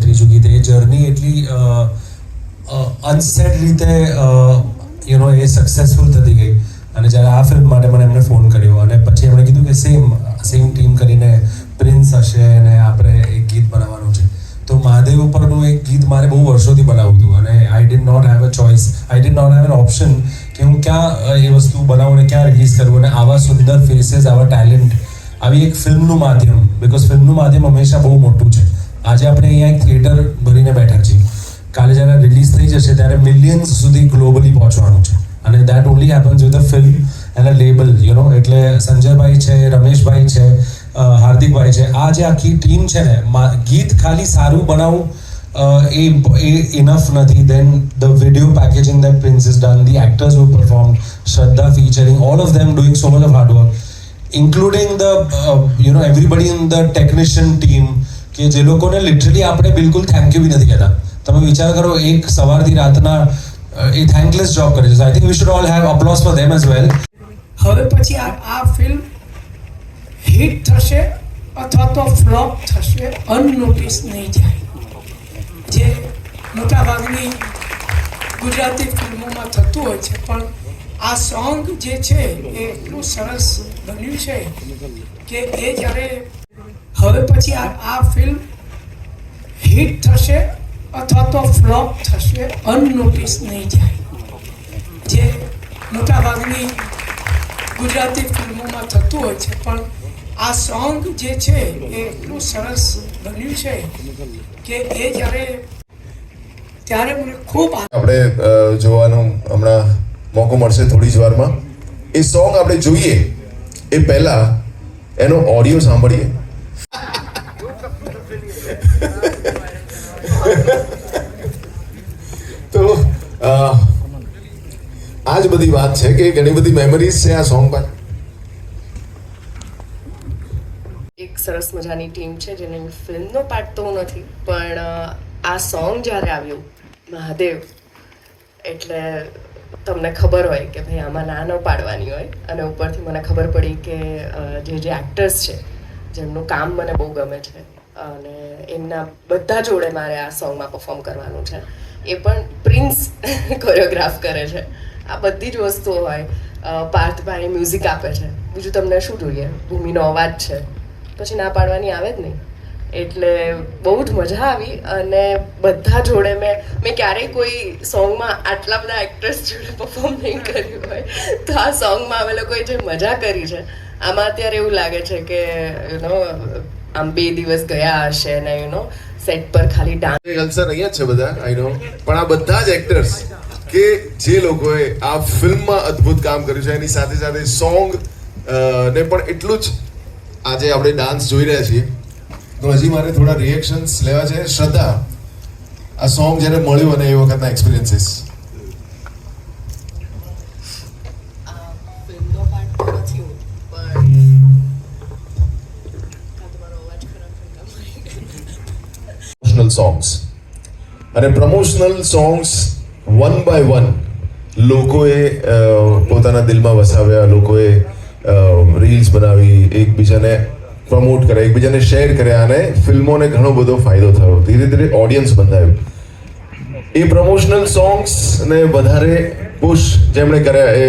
ત્રીજું ગીત એ જર્ની એટલી અનસેડ રીતે એ સક્સેસફુલ થતી ગઈ અને જ્યારે આ ફિલ્મ માટે મને એમણે ફોન કર્યો અને પછી એમણે કીધું કે સેમ ટીમ કરીને પ્રિન્સ હશે અને આપણે એક ગીત બનાવવાનું છે. તો મહાદેવ ઉપરનું એક ગીત મારે બહુ વર્ષોથી બનાવવું હતું અને I did not have a choice, I did not have an option કે હું ક્યાં એ વસ્તુ બનાવું અને ક્યાં રિલીઝ કરું. અને આવા સુંદર ફેસીસ, આવા ટેલેન્ટ, આવી એક ફિલ્મનું માધ્યમ, બિકોઝ ફિલ્મનું માધ્યમ હંમેશા બહુ મોટું છે. આજે આપણે અહીંયા એક થિયેટર ભરીને બેઠા છીએ, કાલે જ્યારે રિલીઝ થઈ જશે ત્યારે મિલિયન્સ સુધી ગ્લોબલી પહોંચવાનું છે અને that only happens with a film and a label. એટલે સંજયભાઈ છે, રમેશભાઈ છે, હાર્દિકભાઈ છે, આ જે આખી ટીમ છે ને, ગીત ખાલી સારું બનાવવું એ ઇનફ નથી. Then the video packaging that Prince is done, the actors who perform, Shraddha featuring, all of them doing so much of hard work, including the everybody in the technician team, કે જે લોકોને લિટરલી આપણે બિલકુલ thank you બી નથી કહેતા. તમે વિચાર કરો, એક સવારથી રાતના એ થેન્કલેસ જોબ કરે છે. I think we should all have applause for them as well. હવે પછી આ ફિલ્મ હિટ થશે અથવા તો ફ્લોપ થશે, અનનોટિસ નહીં જાય, જે મોટાભાગની ગુજરાતી ફિલ્મોમાં થતું હોય છે. પણ આ સોંગ જે છે એ એટલું સરસ બન્યું છે કે એ જ્યારે હવે પછી આ ફિલ્મ હિટ થશે અથવા તો ફ્લોપ થશે, અનનોટિસ નહીં જાય, જે મોટાભાગની ગુજરાતી ફિલ્મોમાં થતું હોય છે. પણ આ સોંગ જે છે એ એટલું સરસ બન્યું છે કે એ ત્યારે મને ખૂબ આપણે જોવાનો હમણાં મોકો મળશે થોડી જ વારમાં. એ સોંગ આપણે જોઈએ એ પહેલા એનો ઓડિયો સાંભળીએ. તો આ જ બધી વાત છે કે ઘણી બધી મેમરીઝ છે આ સોંગ પર. એક સરસ મજાની ટીમ છે જેની ફિલ્મનો પાર્ટ તો નથી, પણ આ સોંગ જ્યારે આવ્યું મહાદેવ, એટલે તમને ખબર હોય કે ભાઈ આમાં ના ન પાડવાની હોય. અને ઉપરથી મને ખબર પડી કે જે એક્ટર્સ છે જેમનું કામ મને બહુ ગમે છે અને એમના બધા જોડે મારે આ સોંગમાં પરફોર્મ કરવાનું છે. એ પણ પ્રિન્સ કોરિયોગ્રાફ કરે છે. આ બધી જ વસ્તુઓ હોય. પાર્થભાઈ મ્યુઝિક આપે છે. બીજું તમને શું જોઈએ, ભૂમિનો અવાજ છે, પછી ના પાડવાની આવે જ નહીં. એટલે બહુ જ મજા આવી અને બધા જોડે મેં ક્યારેય કોઈ સોંગમાં આટલા બધા એક્ટર્સ જોડે પરફોર્મ નહીં કર્યું હોય. તો આ સોંગમાં અમે લોકોએ જે મજા કરી છે, આમાં અત્યારે એવું લાગે છે કે આમ 2 દિવસ ગયા હશે ને સેટ પર ખાલી ડાન્સ. કલ્ચર અહીંયા જ છે બધા, આઈ નો, પણ આ બધા જ એક્ટર્સ કે જે લોકોએ આ ફિલ્મમાં અદ્ભુત કામ કર્યું છે, એની સાથે સાથે સોંગ ને પણ એટલું જ આજે આપણે ડાન્સ જોઈ રહ્યા છીએ. તો હજી મારે થોડા રિએક્શન્સ લેવા છે. શ્રદ્ધા, આ સોંગ જ્યારે મળ્યું અને એ વખતના એક્સપિરિયન્સીસ. ફિલ્મનો પાર્ટ તો નથી હું, પણ સોંગ્સ અને promotional songs one by one લોકોએ પોતાના દિલમાં વસાવ્યા. લોકોએ રીલ્સ બનાવી, એકબીજાને પ્રમોટ કર્યા, એકબીજાને શેર કર્યા અને ફિલ્મોને ઘણો બધો ફાયદો થયો. ધીરે ધીરે ઓડિયન્સ બંધાયું. એ પ્રમોશનલ સોંગ્સને વધારે પુશ જેમણે કર્યા એ